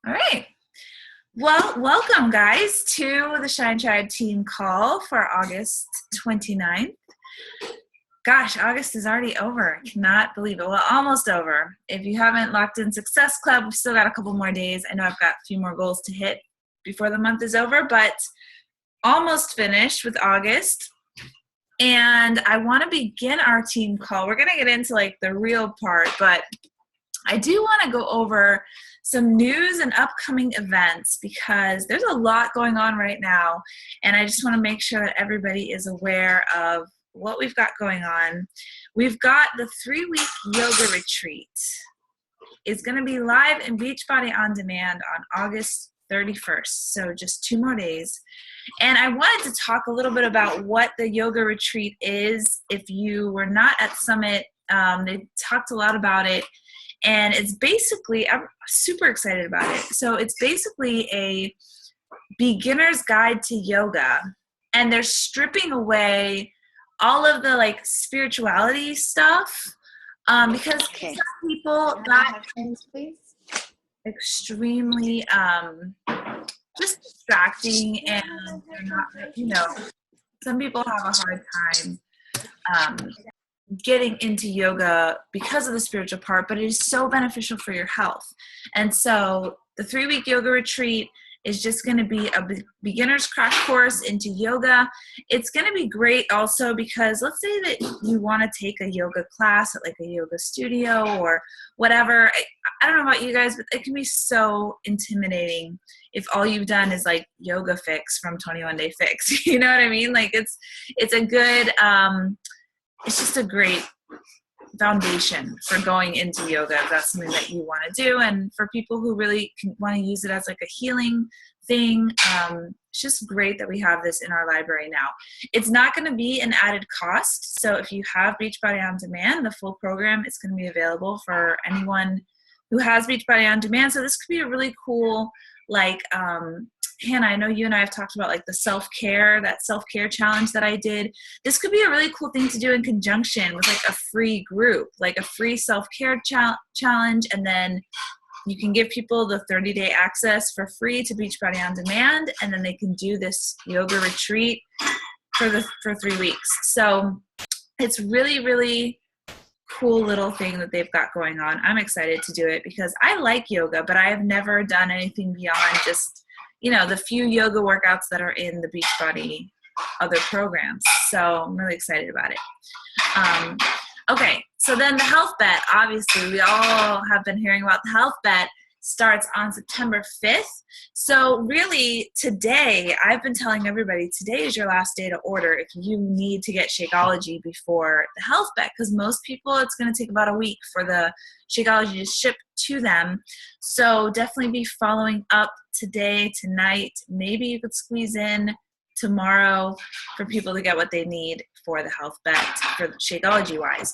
All right. Well, welcome guys to the Shine Tribe team call for August 29th. Gosh, August is already over. I cannot believe it. Well, almost over. If you haven't locked in Success Club, we've still got a couple more days. I know I've got a few more goals to hit before the month is over, but almost finished with August. And I want to begin our team call. We're going to get into like the real part, but I do want to go over some news and upcoming events because there's a lot going on right now, and I just want to make sure that everybody is aware of what we've got going on. We've got the 3-week yoga retreat. It's going to be live in Beachbody On Demand on August 31st, so just 2 more days. And I wanted to talk a little bit about what the yoga retreat is. If you were not at Summit, they talked a lot about it. And it's basically, I'm super excited about it. So it's basically a beginner's guide to yoga. And they're stripping away all of the like spirituality stuff because some people that please. Extremely just distracting, and they're not, some people have a hard time getting into yoga because of the spiritual part, but it is so beneficial for your health. And so the 3-week yoga retreat is just going to be a beginner's crash course into yoga. It's going to be great also because let's say that you want to take a yoga class at like a yoga studio or whatever. I don't know about you guys, but it can be so intimidating if all you've done is like yoga fix from 21 Day Fix. You know what I mean? Like it's a good, it's just a great foundation for going into yoga if that's something that you want to do. And for people who really want to use it as like a healing thing, it's just great that we have this in our library now. It's not going to be an added cost. So if you have Beachbody On Demand, the full program is going to be available for anyone who has Beachbody On Demand. So this could be a really cool, like, Hannah, I know you and I have talked about like the that self-care challenge that I did. This could be a really cool thing to do in conjunction with like a free group, like a free self-care challenge. And then you can give people the 30-day access for free to Beachbody On Demand. And then they can do this yoga retreat for 3 weeks. So it's really, really cool little thing that they've got going on. I'm excited to do it because I like yoga, but I have never done anything beyond just the few yoga workouts that are in the Beachbody other programs. So I'm really excited about it. Okay, so then the health bet, obviously we all have been hearing about the health bet, starts on September 5th. So really today, I've been telling everybody today is your last day to order if you need to get Shakeology before the health bet, because most people it's going to take about a week for the Shakeology to ship to them. So definitely be following up today, tonight. Maybe you could squeeze in tomorrow for people to get what they need for the health bet for Shakeology wise.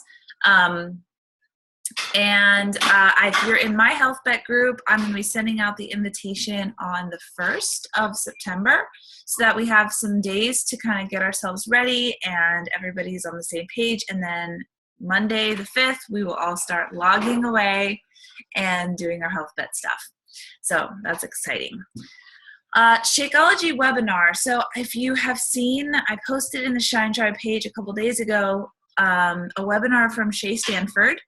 And if you're in my health bet group, I'm going to be sending out the invitation on the 1st of September so that we have some days to kind of get ourselves ready and everybody's on the same page. And then Monday the 5th, we will all start logging away and doing our health bet stuff. So that's exciting. Shakeology webinar. So if you have seen, I posted in the Shine Tribe page a couple days ago a webinar from Shay Stanford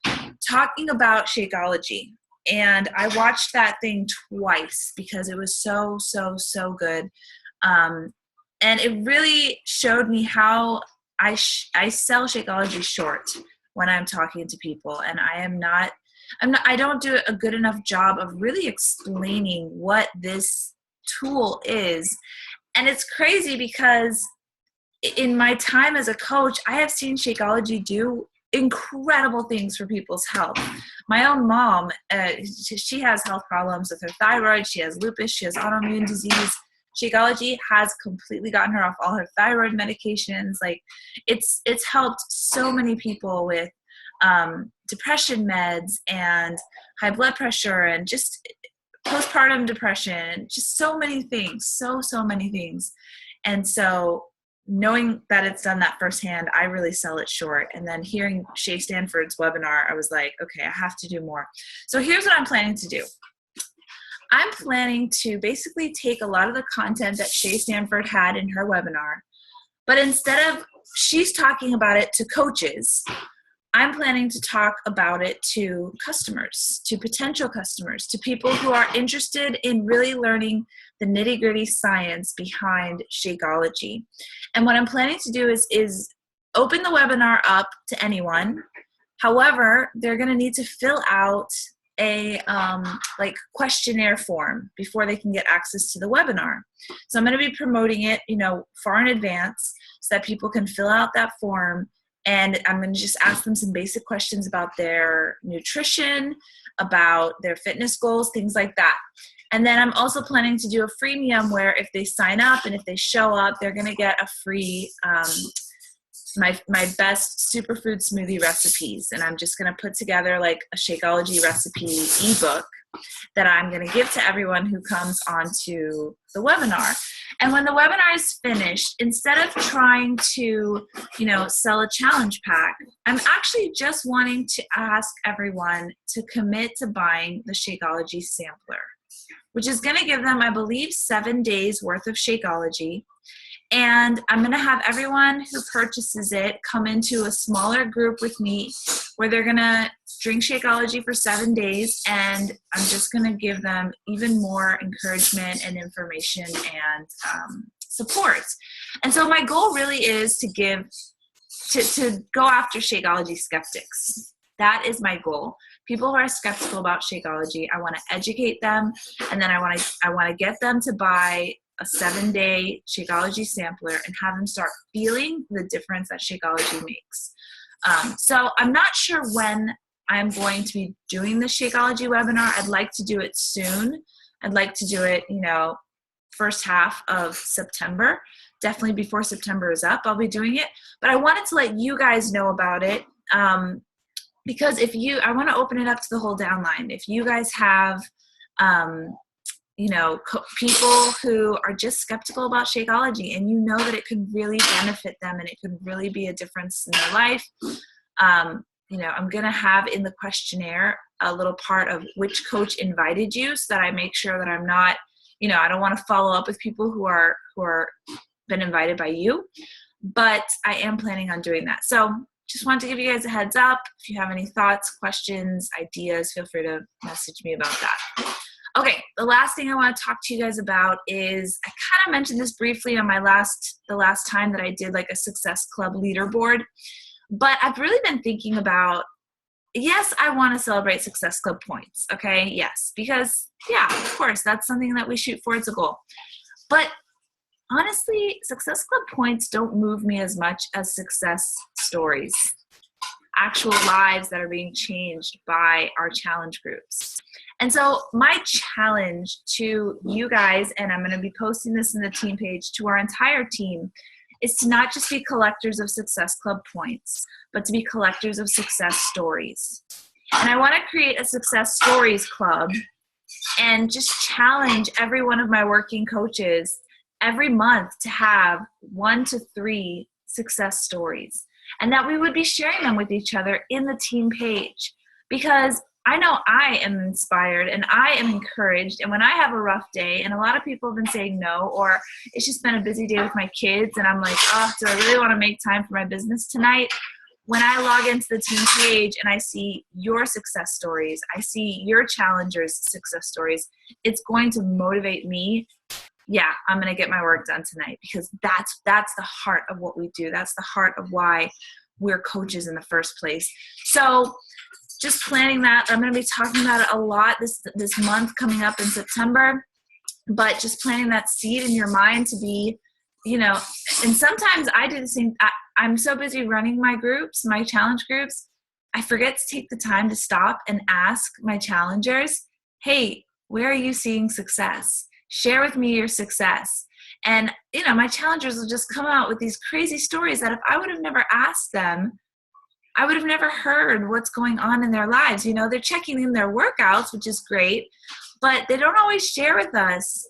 talking about Shakeology. And I watched that thing twice because it was so, so, so good. And it really showed me how I sell Shakeology short when I'm talking to people. And I don't do a good enough job of really explaining what this tool is. And it's crazy because in my time as a coach, I have seen Shakeology do incredible things for people's health. My own mom, she has health problems with her thyroid. She has lupus. She has autoimmune disease. Shakeology has completely gotten her off all her thyroid medications. Like it's helped so many people with depression meds and high blood pressure and just postpartum depression, just so many things, so many things. And so knowing that it's done that firsthand, I really sell it short. And then hearing Shay Stanford's webinar, I was like, okay, I have to do more. So here's what I'm planning to do. I'm planning to basically take a lot of the content that Shay Stanford had in her webinar, but instead of she's talking about it to coaches, I'm planning to talk about it to customers, to potential customers, to people who are interested in really learning the nitty-gritty science behind Shakeology. And what I'm planning to do is open the webinar up to anyone. However, they're going to need to fill out a questionnaire form before they can get access to the webinar. So I'm going to be promoting it, far in advance so that people can fill out that form. And I'm going to just ask them some basic questions about their nutrition, about their fitness goals, things like that. And then I'm also planning to do a freemium where if they sign up and if they show up, they're going to get a free my best superfood smoothie recipes. And I'm just going to put together like a Shakeology recipe ebook that I'm going to give to everyone who comes onto the webinar. And when the webinar is finished, instead of trying to, sell a challenge pack, I'm actually just wanting to ask everyone to commit to buying the Shakeology sampler, which is going to give them, I believe, 7 days worth of Shakeology. And I'm going to have everyone who purchases it come into a smaller group with me where they're going to drink Shakeology for 7 days. And I'm just going to give them even more encouragement and information and support. And so my goal really is to go after Shakeology skeptics. That is my goal. People who are skeptical about Shakeology, I want to educate them. And then I want to get them to buy a 7-day Shakeology sampler and have them start feeling the difference that Shakeology makes. So I'm not sure when I'm going to be doing the Shakeology webinar. I'd like to do it soon. I'd like to do it, first half of September. Definitely before September is up, I'll be doing it. But I wanted to let you guys know about it because I want to open it up to the whole downline. If you guys have people who are just skeptical about Shakeology and that it could really benefit them and it could really be a difference in their life. I'm going to have in the questionnaire a little part of which coach invited you so that I make sure that I'm not, I don't want to follow up with people who are been invited by you, but I am planning on doing that. So just wanted to give you guys a heads up. If you have any thoughts, questions, ideas, feel free to message me about that. Okay, the last thing I want to talk to you guys about is, I kind of mentioned this briefly on the last time that I did like a Success Club leaderboard, but I've really been thinking about, yes, I want to celebrate Success Club points, okay? Yes, because yeah, of course, that's something that we shoot for, it's a goal. But honestly, Success Club points don't move me as much as success stories, actual lives that are being changed by our challenge groups. And so my challenge to you guys, and I'm going to be posting this in the team page to our entire team, is to not just be collectors of Success Club points, but to be collectors of success stories. And I want to create a Success Stories Club and just challenge every one of my working coaches every month to have 1 to 3 success stories, and that we would be sharing them with each other in the team page, because I know I am inspired and I am encouraged. And when I have a rough day, and a lot of people have been saying no, or it's just been a busy day with my kids and I'm like, oh, do I really want to make time for my business tonight? When I log into the team page and I see your success stories, I see your challengers' success stories, it's going to motivate me. Yeah, I'm going to get my work done tonight, because that's the heart of what we do. That's the heart of why we're coaches in the first place. So just planning that. I'm going to be talking about it a lot this month coming up in September, but just planting that seed in your mind to be, and sometimes I do the same. I'm so busy running my groups, my challenge groups, I forget to take the time to stop and ask my challengers, hey, where are you seeing success? Share with me your success. And, my challengers will just come out with these crazy stories that if I would have never asked them, I would have never heard what's going on in their lives. They're checking in their workouts, which is great, but they don't always share with us,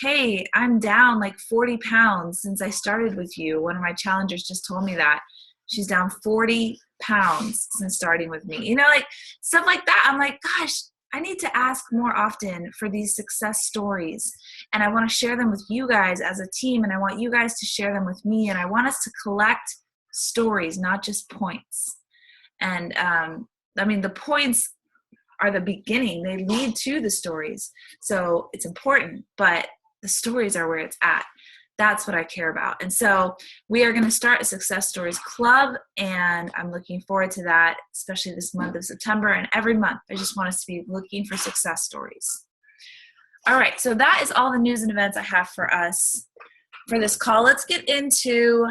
hey, I'm down like 40 pounds since I started with you. One of my challengers just told me that. She's down 40 pounds since starting with me. Like stuff like that. I'm like, gosh, I need to ask more often for these success stories. And I want to share them with you guys as a team. And I want you guys to share them with me. And I want us to collect stories, not just points. And the points are the beginning. They lead to the stories. So it's important, but the stories are where it's at. That's what I care about. And so we are going to start a Success Stories Club, and I'm looking forward to that, especially this month of September and every month. I just want us to be looking for success stories. All right, so that is all the news and events I have for us for this call. Let's get into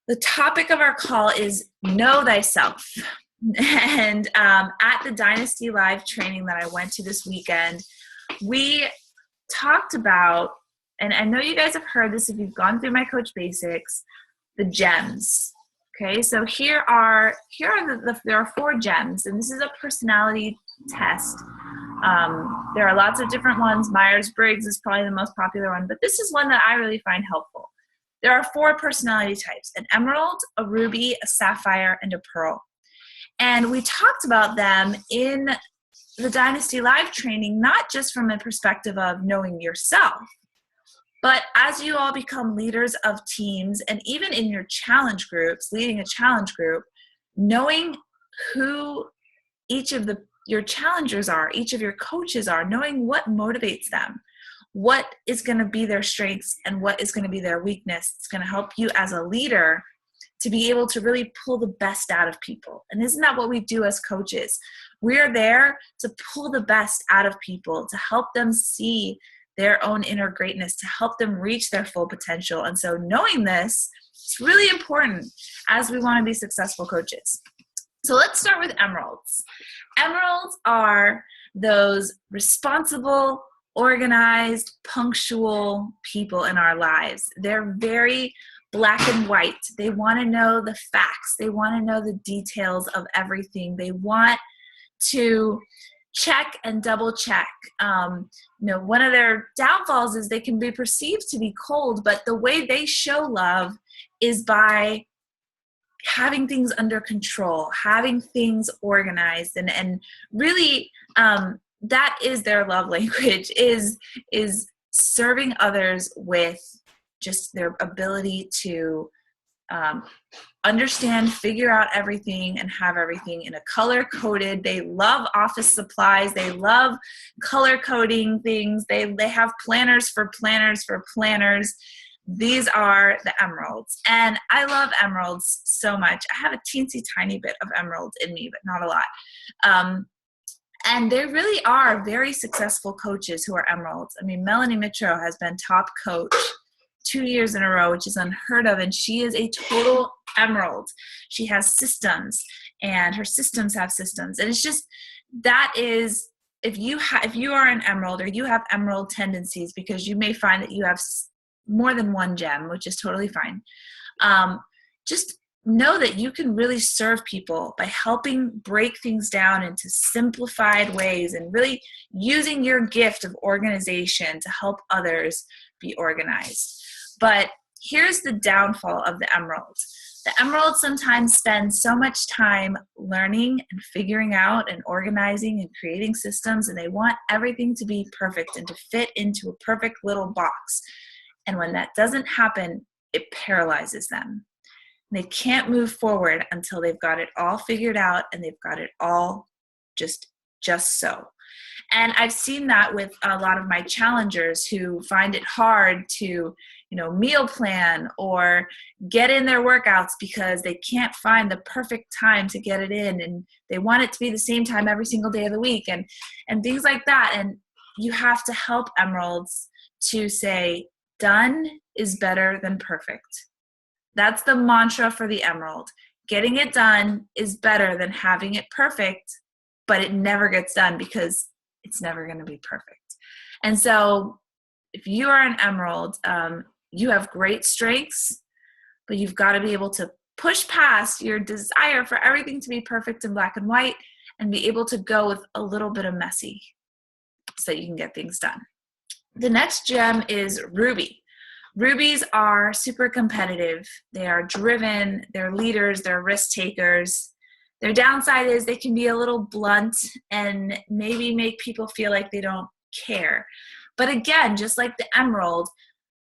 the topic of our call is Know Thyself. And at the Dynasty Live training that I went to this weekend, we talked about, and I know you guys have heard this if you've gone through my Coach Basics, the gems. Okay, so there are 4 gems, and this is a personality test. There are lots of different ones. Myers-Briggs is probably the most popular one, but this is one that I really find helpful. There are 4 personality types: an emerald, a ruby, a sapphire, and a pearl. And we talked about them in the Dynasty Live training, not just from a perspective of knowing yourself, but as you all become leaders of teams, and even in your challenge groups, leading a challenge group, knowing who each of your challengers are, each of your coaches are, knowing what motivates them, what is going to be their strengths and what is going to be their weakness. It's going to help you as a leader to be able to really pull the best out of people. And isn't that what we do as coaches? We're there to pull the best out of people, to help them see their own inner greatness, to help them reach their full potential. And so knowing this is really important as we want to be successful coaches. So let's start with emeralds. Emeralds are those responsible, organized, punctual people in our lives. They're very black and white. They want to know the facts. They want to know the details of everything. They want to check and double check. One of their downfalls is they can be perceived to be cold, but the way they show love is by having things under control, having things organized, and really that is their love language, is serving others with just their ability to understand, figure out everything, and have everything in a color-coded. They love office supplies. They love color-coding things. They have planners for planners for planners. These are the emeralds. And I love emeralds so much. I have a teensy tiny bit of emerald in me, but not a lot. And they really are very successful coaches who are emeralds. I mean, Melanie Mitro has been top coach 2 years in a row, which is unheard of, and she is a total emerald. She has systems, and her systems have systems, and it's just, that is, if you are an emerald, or you have emerald tendencies, because you may find that you have more than one gem, which is totally fine. Just know that you can really serve people by helping break things down into simplified ways, and really using your gift of organization to help others be organized. But here's the downfall of the emerald. The emerald sometimes spends so much time learning and figuring out and organizing and creating systems, and they want everything to be perfect and to fit into a perfect little box. And when that doesn't happen, it paralyzes them. They can't move forward until they've got it all figured out and they've got it all just so. And I've seen that with a lot of my challengers who find it hard to, meal plan or get in their workouts because they can't find the perfect time to get it in, and they want it to be the same time every single day of the week, and things like that. And you have to help emeralds to say, done is better than perfect. That's the mantra for the emerald. Getting it done is better than having it perfect, but it never gets done because it's never going to be perfect. And so if you are an emerald, you have great strengths, but you've got to be able to push past your desire for everything to be perfect and black and white, and be able to go with a little bit of messy so you can get things done. The next gem is ruby. Rubies are super competitive. They are driven, they're leaders, they're risk takers. Their downside is they can be a little blunt and maybe make people feel like they don't care. But again, just like the emerald,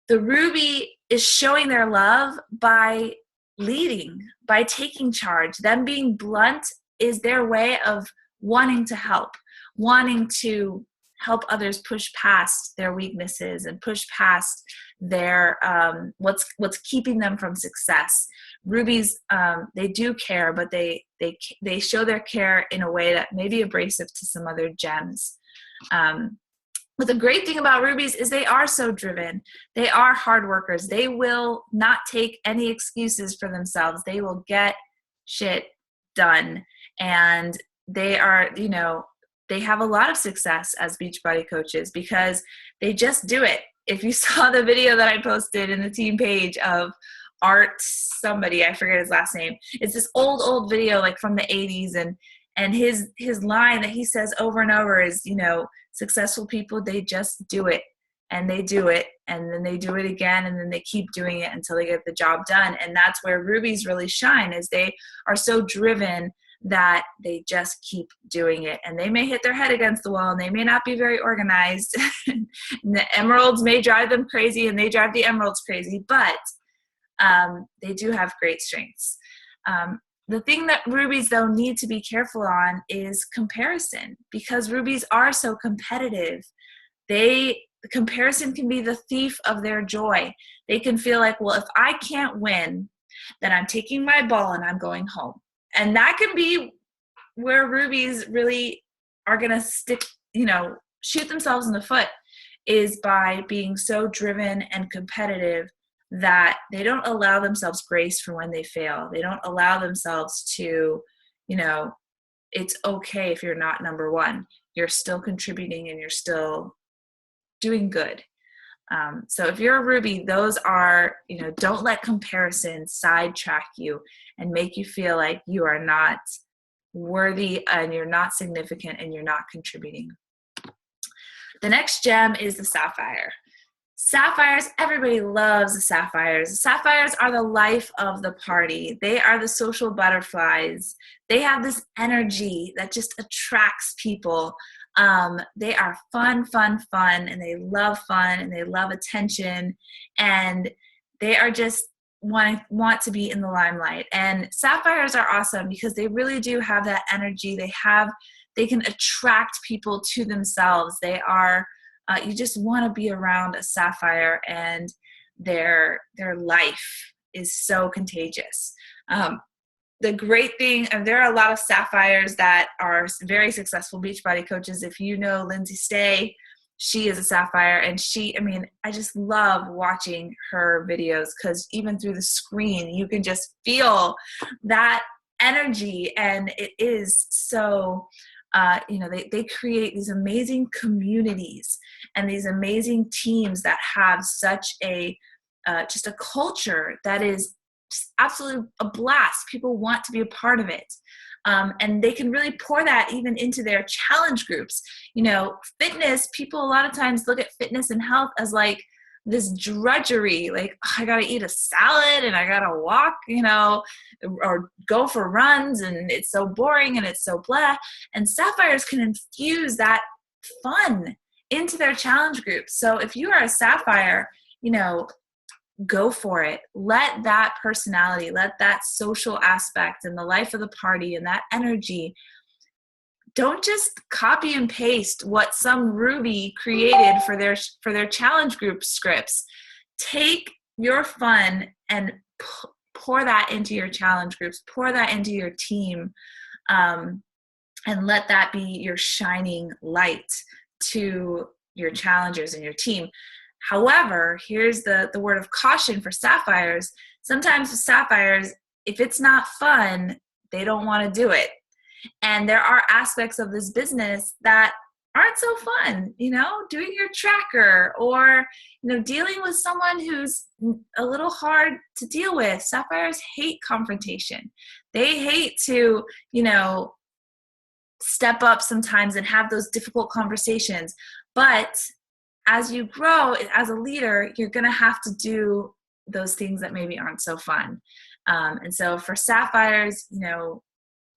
the ruby is showing their love by leading, by taking charge. Them being blunt is their way of wanting to help, wanting to help others push past their weaknesses and push past their what's keeping them from success. Rubies, they do care, but they show their care in a way that may be abrasive to some other gems. But the great thing about rubies is they are so driven. They are hard workers. They will not take any excuses for themselves. They will get shit done. And they are, they have a lot of success as Beachbody coaches because they just do it. If you saw the video that I posted in the team page of Art somebody, I forget his last name. It's this old video like from the 80s, and his line that he says over and over is, successful people, they just do it, and they do it, and then they do it again, and then they keep doing it until they get the job done. And that's where rubies really shine, is they are so driven that they just keep doing it. And they may hit their head against the wall, and they may not be very organized. And the emeralds may drive them crazy, and they drive the emeralds crazy, but they do have great strengths. The thing that rubies, though, need to be careful on is comparison, because rubies are so competitive. The comparison can be the thief of their joy. They can feel like, well, if I can't win, then I'm taking my ball and I'm going home. And that can be where rubies really are going to shoot themselves in the foot, is by being so driven and competitive that they don't allow themselves grace for when they fail. They don't allow themselves to, it's okay if you're not number one. You're still contributing and you're still doing good. So if you're a ruby, those are, don't let comparison sidetrack you and make you feel like you are not worthy and you're not significant and you're not contributing. The next gem is the sapphire. Sapphires, everybody loves the sapphires. Sapphires are the life of the party. They are the social butterflies. They have this energy that just attracts people. They are fun, and they love fun, and they love attention, and they are just want to be in the limelight. And sapphires are awesome because they really do have that energy. They can attract people to themselves. They are, you just want to be around a sapphire, and their life is so contagious. The great thing, and there are a lot of sapphires that are very successful Beachbody coaches. If you know Lindsay Stay, she is a sapphire, and I just love watching her videos, because even through the screen, you can just feel that energy, and it is so, they create these amazing communities and these amazing teams that have such just a culture that is absolutely a blast. People want to be a part of it. And they can really pour that even into their challenge groups. Fitness, people a lot of times look at fitness and health as like this drudgery, like, I got to eat a salad and I got to walk, or go for runs, and it's so boring and it's so blah. And sapphires can infuse that fun into their challenge groups. So if you are a sapphire, go for it. Let that personality, let that social aspect and the life of the party and that energy, don't just copy and paste what some ruby created for their challenge group scripts. Take your fun and pour that into your challenge groups, pour that into your team, and let that be your shining light to your challengers and your team. However, here's the word of caution for sapphires. Sometimes with sapphires, if it's not fun, they don't want to do it. And there are aspects of this business that aren't so fun, doing your tracker, or, dealing with someone who's a little hard to deal with. Sapphires hate confrontation. They hate to, step up sometimes and have those difficult conversations. But as you grow as a leader, you're going to have to do those things that maybe aren't so fun. And so for sapphires,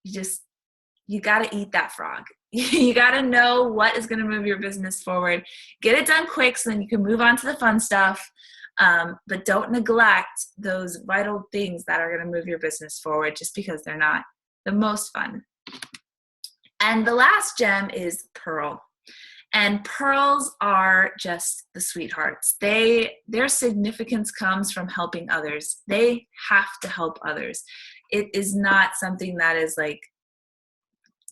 you got to eat that frog. You got to know what is going to move your business forward. Get it done quick so then you can move on to the fun stuff. But don't neglect those vital things that are going to move your business forward just because they're not the most fun. And the last gem is pearl. And pearls are just the sweethearts. Their significance comes from helping others. They have to help others. It is not something that is like,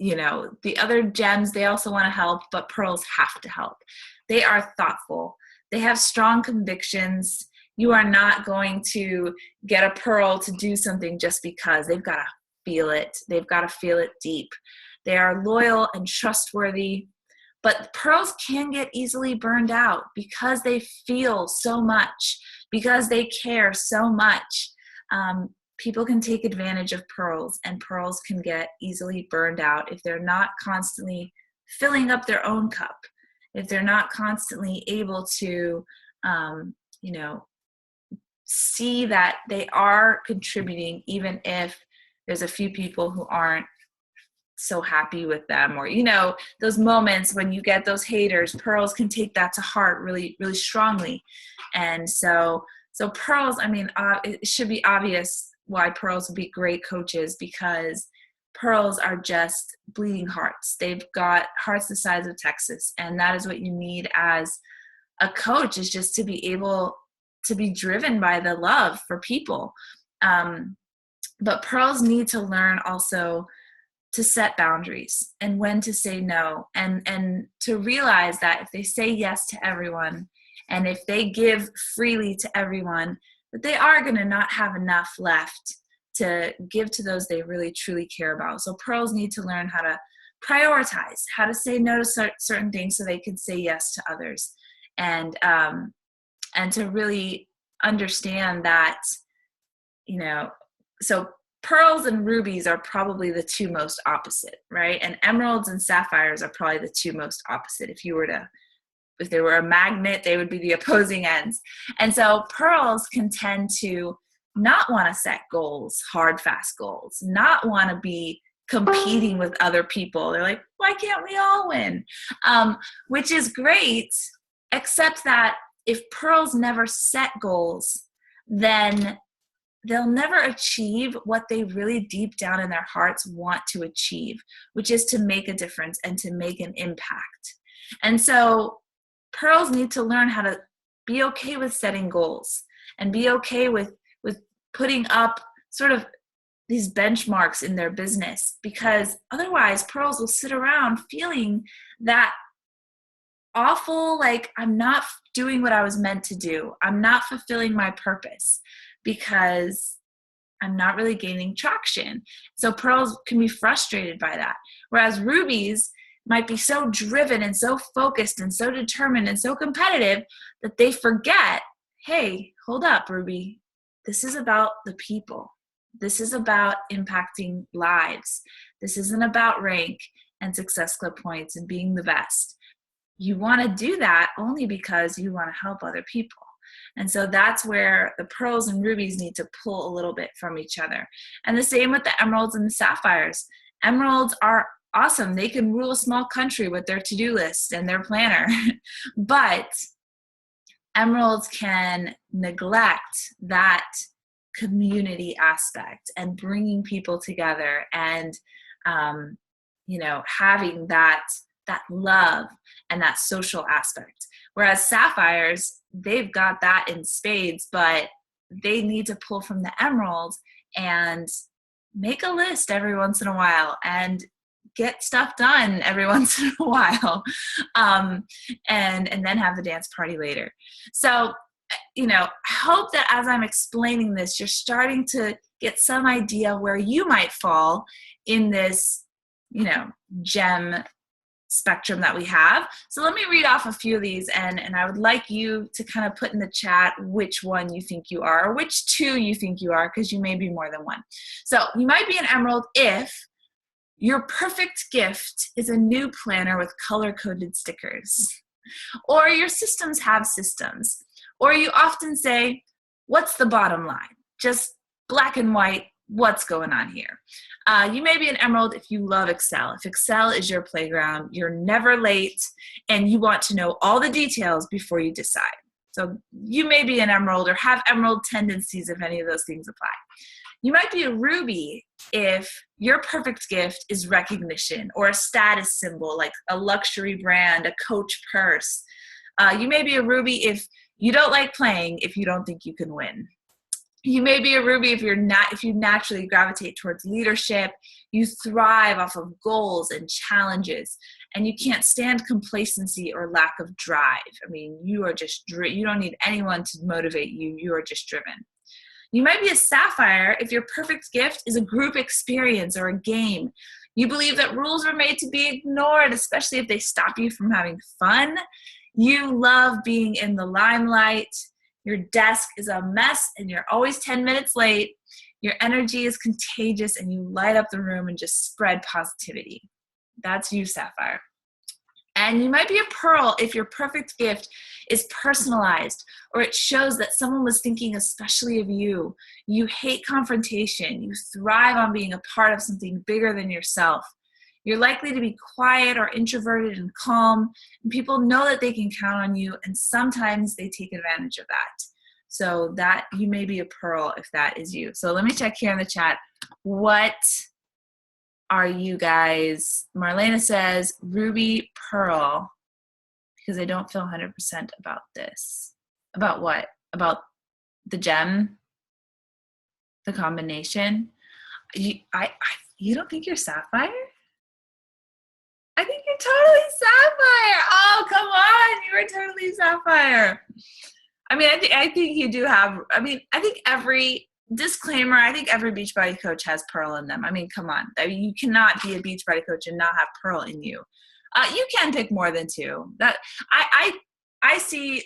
the other gems, they also want to help, but pearls have to help. They are thoughtful. They have strong convictions. You are not going to get a pearl to do something just because. They've got to feel it. They've got to feel it deep. They are loyal and trustworthy. But pearls can get easily burned out because they feel so much, because they care so much. People can take advantage of pearls, and pearls can get easily burned out if they're not constantly filling up their own cup, if they're not constantly able to, see that they are contributing, even if there's a few people who aren't so happy with them, or those moments when you get those haters. Pearls can take that to heart really, really strongly. And so pearls, it should be obvious why pearls would be great coaches, because pearls are just bleeding hearts. They've got hearts the size of Texas, and that is what you need as a coach, is just to be able to be driven by the love for people. But pearls need to learn also to set boundaries and when to say no, and to realize that if they say yes to everyone, and if they give freely to everyone, that they are going to not have enough left to give to those they really truly care about. So pearls need to learn how to prioritize, how to say no to certain things so they can say yes to others, and to really understand that, so pearls and rubies are probably the two most opposite, right? And emeralds and sapphires are probably the two most opposite. If they were a magnet, they would be the opposing ends. And so pearls can tend to not want to set goals, hard, fast goals, not want to be competing with other people. They're like, why can't we all win? Which is great, except that if pearls never set goals, then they'll never achieve what they really deep down in their hearts want to achieve, which is to make a difference and to make an impact. And so pearls need to learn how to be okay with setting goals and be okay with putting up sort of these benchmarks in their business, because otherwise pearls will sit around feeling that awful, like, I'm not doing what I was meant to do. I'm not fulfilling my purpose because I'm not really gaining traction. So pearls can be frustrated by that. Whereas rubies might be so driven and so focused and so determined and so competitive that they forget, hey, hold up, Ruby. This is about the people. This is about impacting lives. This isn't about rank and Success Club points and being the best. You want to do that only because you want to help other people. And so that's where the pearls and rubies need to pull a little bit from each other. And the same with the emeralds and the sapphires. Emeralds are awesome. They can rule a small country with their to-do list and their planner. But emeralds can neglect that community aspect and bringing people together and, having that love and that social aspect. Whereas sapphires, they've got that in spades, but they need to pull from the emeralds and make a list every once in a while and get stuff done every once in a while, and then have the dance party later. So, I hope that as I'm explaining this, you're starting to get some idea where you might fall in this, gem spectrum that we have. So let me read off a few of these, and I would like you to kind of put in the chat which one you think you are, or which two you think you are, because you may be more than one. So you might be an emerald if your perfect gift is a new planner with color-coded stickers, or your systems have systems, or you often say, what's the bottom line? Just black and white, what's going on here. You may be an emerald if you love Excel. If Excel is your playground, you're never late, and you want to know all the details before you decide. So you may be an emerald or have emerald tendencies if any of those things apply. You might be a ruby if your perfect gift is recognition or a status symbol like a luxury brand, a Coach purse. You may be a ruby if you don't like playing, if you don't think you can win. You may be a ruby if you naturally gravitate towards leadership, you thrive off of goals and challenges, and you can't stand complacency or lack of drive. I mean, you don't need anyone to motivate you. You are just driven. You might be a sapphire if your perfect gift is a group experience or a game. You believe that rules were made to be ignored, especially if they stop you from having fun. You love being in the limelight. Your desk is a mess and you're always 10 minutes late. Your energy is contagious and you light up the room and just spread positivity. That's you, sapphire. And you might be a pearl if your perfect gift is personalized or it shows that someone was thinking especially of you. You hate confrontation. You thrive on being a part of something bigger than yourself. You're likely to be quiet or introverted and calm, and people know that they can count on you, and sometimes they take advantage of that. So that you may be a pearl if that is you. So let me check here in the chat. What are you guys? Marlena says ruby pearl because I don't feel 100% about this. About what? About the gem? The combination? You don't think you're sapphire? I think you're totally sapphire. Oh, come on. You are totally sapphire. I mean, I think you do have, I think every Beachbody coach has pearl in them. I mean, come on. I mean, you cannot be a Beachbody coach and not have pearl in you. You can pick more than two. That I see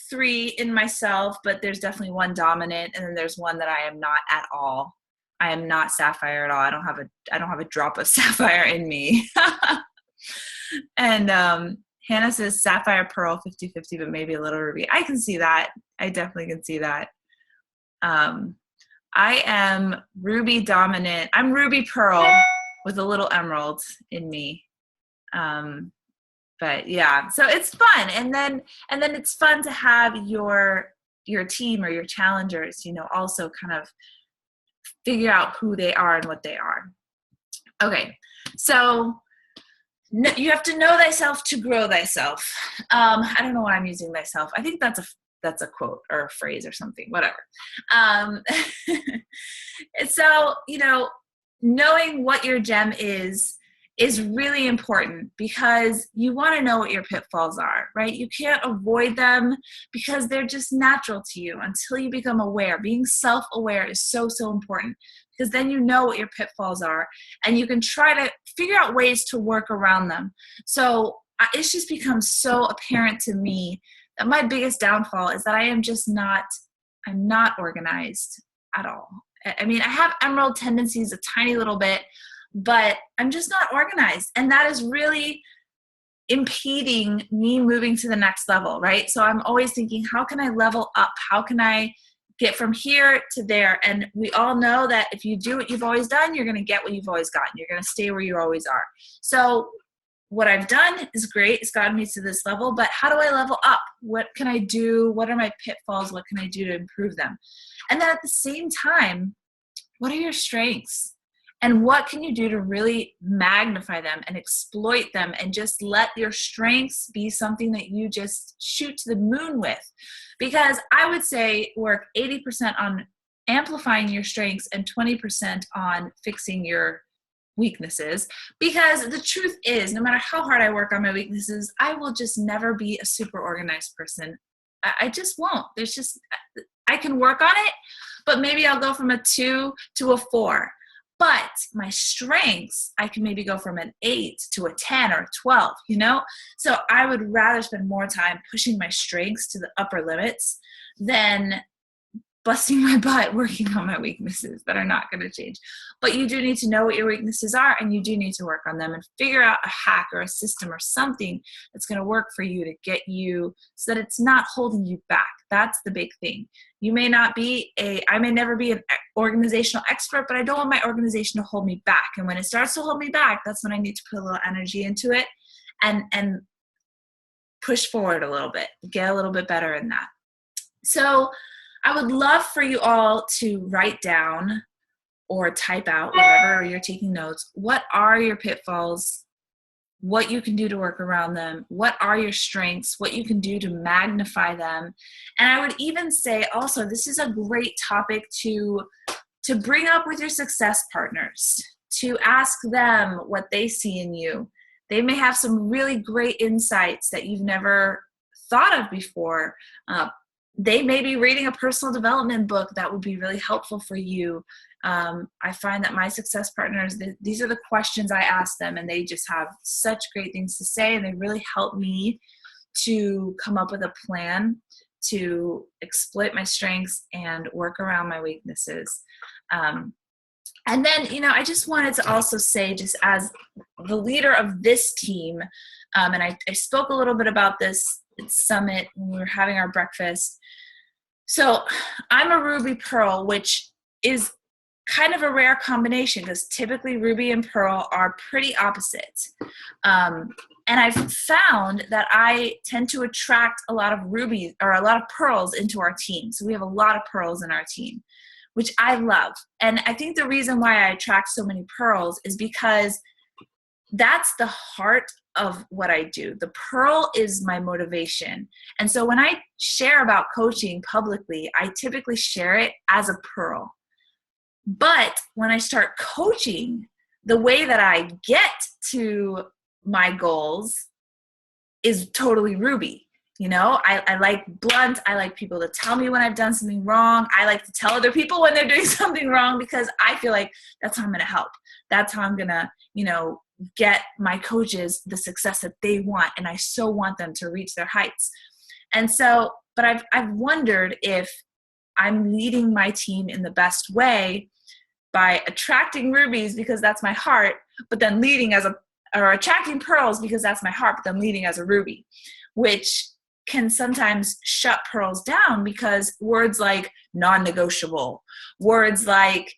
3 in myself, but there's definitely one dominant, and then there's one that I am not at all. I am not sapphire at all. I don't have a drop of sapphire in me. And Hannah says sapphire pearl 50-50, but maybe a little ruby. I can see that. I definitely can see that. I am ruby dominant. I'm ruby pearl with a little emerald in me. But yeah, so it's fun. And then it's fun to have your team or your challengers, also kind of figure out who they are and what they are. Okay. So you have to know thyself to grow thyself. I don't know why I'm using thyself. I think that's a quote or a phrase or something, whatever. So, knowing what your gem is really important because you want to know what your pitfalls are, right? You can't avoid them because they're just natural to you until you become aware. Being self-aware is so, so important because then you know what your pitfalls are and you can try to figure out ways to work around them. So it's just become so apparent to me that my biggest downfall is that I'm not organized at all. I mean, I have emerald tendencies a tiny little bit, but I'm just not organized. And that is really impeding me moving to the next level, right? So I'm always thinking, how can I level up? How can I get from here to there? And we all know that if you do what you've always done, you're going to get what you've always gotten. You're going to stay where you always are. So what I've done is great. It's gotten me to this level, but how do I level up? What can I do? What are my pitfalls? What can I do to improve them? And then at the same time, what are your strengths? And what can you do to really magnify them and exploit them and just let your strengths be something that you just shoot to the moon with? Because I would say work 80% on amplifying your strengths and 20% on fixing your weaknesses. Because the truth is, no matter how hard I work on my weaknesses, I will just never be a super organized person. I just won't. I can work on it, but maybe I'll go from a 2 to a 4. But my strengths, I can maybe go from an 8 to a 10 or a 12, So I would rather spend more time pushing my strengths to the upper limits than busting my butt working on my weaknesses that are not going to change. But you do need to know what your weaknesses are, and you do need to work on them and figure out a hack or a system or something that's going to work for you to get you so that it's not holding you back. That's the big thing. I may never be an organizational expert, but I don't want my organization to hold me back. And when it starts to hold me back, that's when I need to put a little energy into it and push forward a little bit, get a little bit better in that. So I would love for you all to write down or type out, wherever you're taking notes, what are your pitfalls, what you can do to work around them, what are your strengths, what you can do to magnify them. And I would even say also, this is a great topic to bring up with your success partners, to ask them what they see in you. They may have some really great insights that you've never thought of before. They may be reading a personal development book that would be really helpful for you. I find that my success partners, these are the questions I ask them, and they just have such great things to say, and they really help me to come up with a plan to exploit my strengths and work around my weaknesses. And then, I just wanted to also say, just as the leader of this team, and I spoke a little bit about this at Summit when we were having our breakfast. So I'm a Ruby Pearl, which is kind of a rare combination because typically Ruby and Pearl are pretty opposite. And I've found that I tend to attract a lot of rubies or a lot of pearls into our team. So we have a lot of pearls in our team, which I love. And I think the reason why I attract so many pearls is because that's the heart of what I do. The pearl is my motivation. And so when I share about coaching publicly, I typically share it as a pearl. But when I start coaching, the way that I get to my goals is totally Ruby. I like blunt. I like people to tell me when I've done something wrong. I like to tell other people when they're doing something wrong because I feel like that's how I'm going to help. That's how I'm going to, get my coaches the success that they want. And I so want them to reach their heights. And so, but I've wondered if I'm leading my team in the best way by attracting rubies because that's my heart, but then or attracting pearls because that's my heart, but then leading as a ruby, which can sometimes shut pearls down because words like non-negotiable, words like,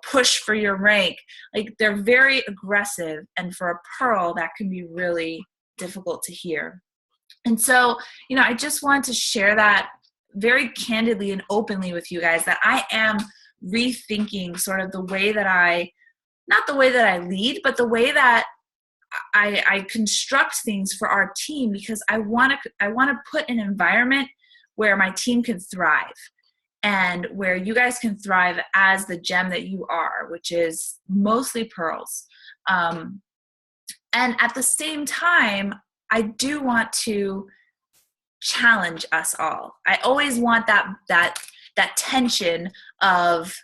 push for your rank, like they're very aggressive. And for a pearl, that can be really difficult to hear. And so, I just want to share that very candidly and openly with you guys that I am rethinking sort of the way that not the way that I lead, but the way that I construct things for our team, because I want to put an environment where my team can thrive and where you guys can thrive as the gem that you are, which is mostly pearls. And at the same time, I do want to challenge us all. I always want that tension of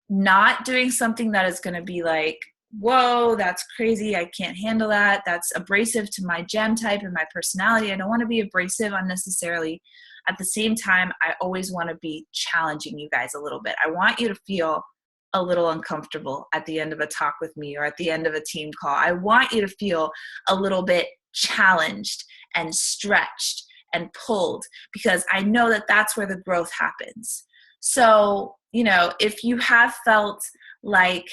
not doing something that is going to be like, whoa, that's crazy. I can't handle that. That's abrasive to my gem type and my personality. I don't want to be abrasive unnecessarily. At the same time, I always want to be challenging you guys a little bit. I want you to feel a little uncomfortable at the end of a talk with me or at the end of a team call. I want you to feel a little bit challenged and stretched and pulled because I know that that's where the growth happens. So, if you have felt like,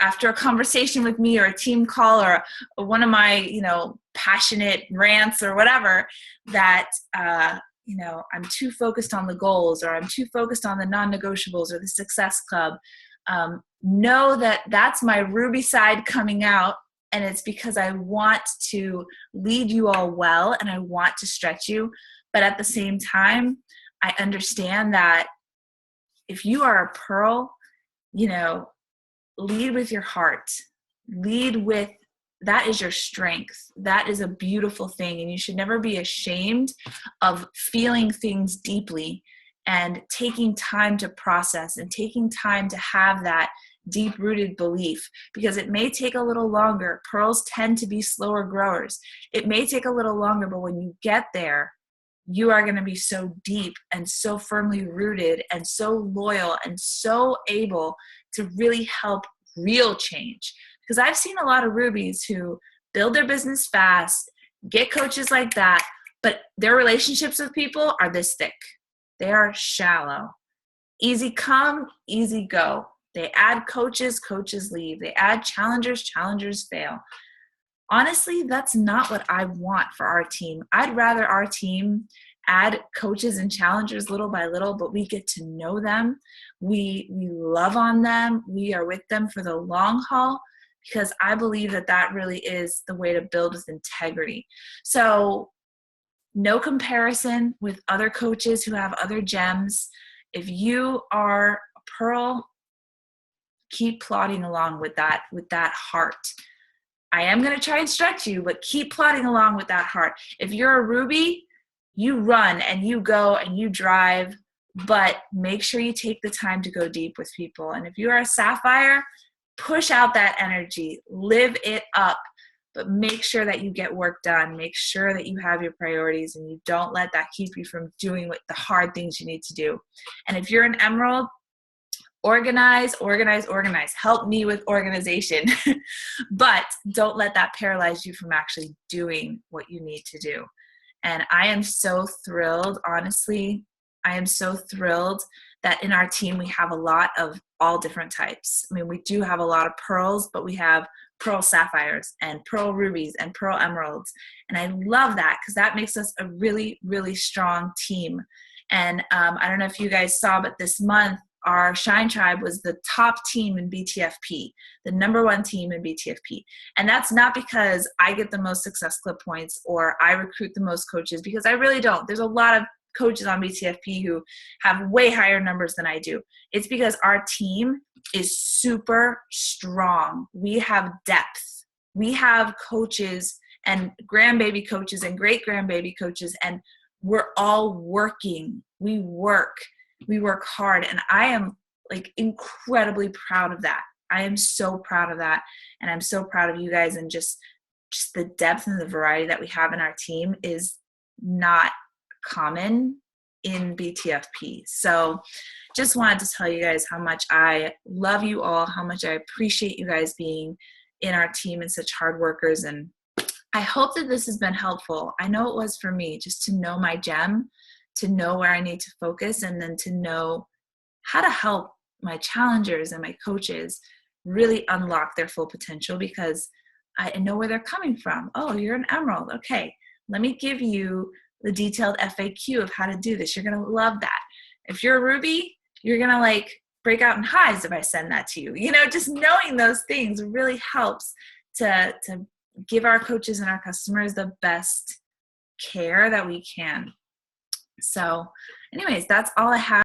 after a conversation with me or a team call or one of my, passionate rants or whatever, that, I'm too focused on the goals or I'm too focused on the non-negotiables or the success club, know that that's my Ruby side coming out. And it's because I want to lead you all well and I want to stretch you. But at the same time, I understand that if you are a pearl, lead with your heart. That is your strength. That is a beautiful thing. And you should never be ashamed of feeling things deeply and taking time to process and taking time to have that deep-rooted belief, because it may take a little longer. Pearls tend to be slower growers. It may take a little longer, but when you get there, you are going to be so deep and so firmly rooted and so loyal and so able to really help real change. Because I've seen a lot of rubies who build their business fast, get coaches like that, but their relationships with people are this thick. They are shallow. Easy come, easy go. They add coaches, coaches leave. They add challengers, challengers fail. Honestly, that's not what I want for our team. I'd rather our team add coaches and challengers little by little, but we get to know them. We love on them. We are with them for the long haul, because I believe that that really is the way to build with integrity. So no comparison with other coaches who have other gems. If you are a pearl, keep plodding along with that heart. I am going to try and stretch you, but keep plodding along with that heart. If you're a ruby, you run and you go and you drive, but make sure you take the time to go deep with people. And if you are a sapphire, push out that energy, live it up, but make sure that you get work done. Make sure that you have your priorities and you don't let that keep you from doing what the hard things you need to do. And if you're an emerald, organize. Help me with organization. But don't let that paralyze you from actually doing what you need to do. And I am so thrilled, honestly, I am so thrilled that in our team we have a lot of all different types. I mean, we do have a lot of pearls, but we have pearl sapphires and pearl rubies and pearl emeralds. And I love that because that makes us a really, really strong team. And I don't know if you guys saw, but this month, our Shine Tribe was the top team in BTFP, the #1 team in BTFP. And that's not because I get the most Success Club points or I recruit the most coaches, because I really don't. There's a lot of coaches on BTFP who have way higher numbers than I do. It's because our team is super strong. We have depth. We have coaches and grandbaby coaches and great-grandbaby coaches, and we're all working. We work hard, and I am like incredibly proud of that. I am so proud of that, and I'm so proud of you guys, and just the depth and the variety that we have in our team is not common in BTFP. So just wanted to tell you guys how much I love you all, how much I appreciate you guys being in our team and such hard workers. And I hope that this has been helpful. I know it was for me, just to know my gem, to know where I need to focus, and then to know how to help my challengers and my coaches really unlock their full potential, because I know where they're coming from. Oh, you're an emerald. Okay, let me give you the detailed FAQ of how to do this. You're going to love that. If you're a ruby, you're going to like break out in hives if I send that to you. You know, just knowing those things really helps to give our coaches and our customers the best care that we can. So anyways, that's all I have.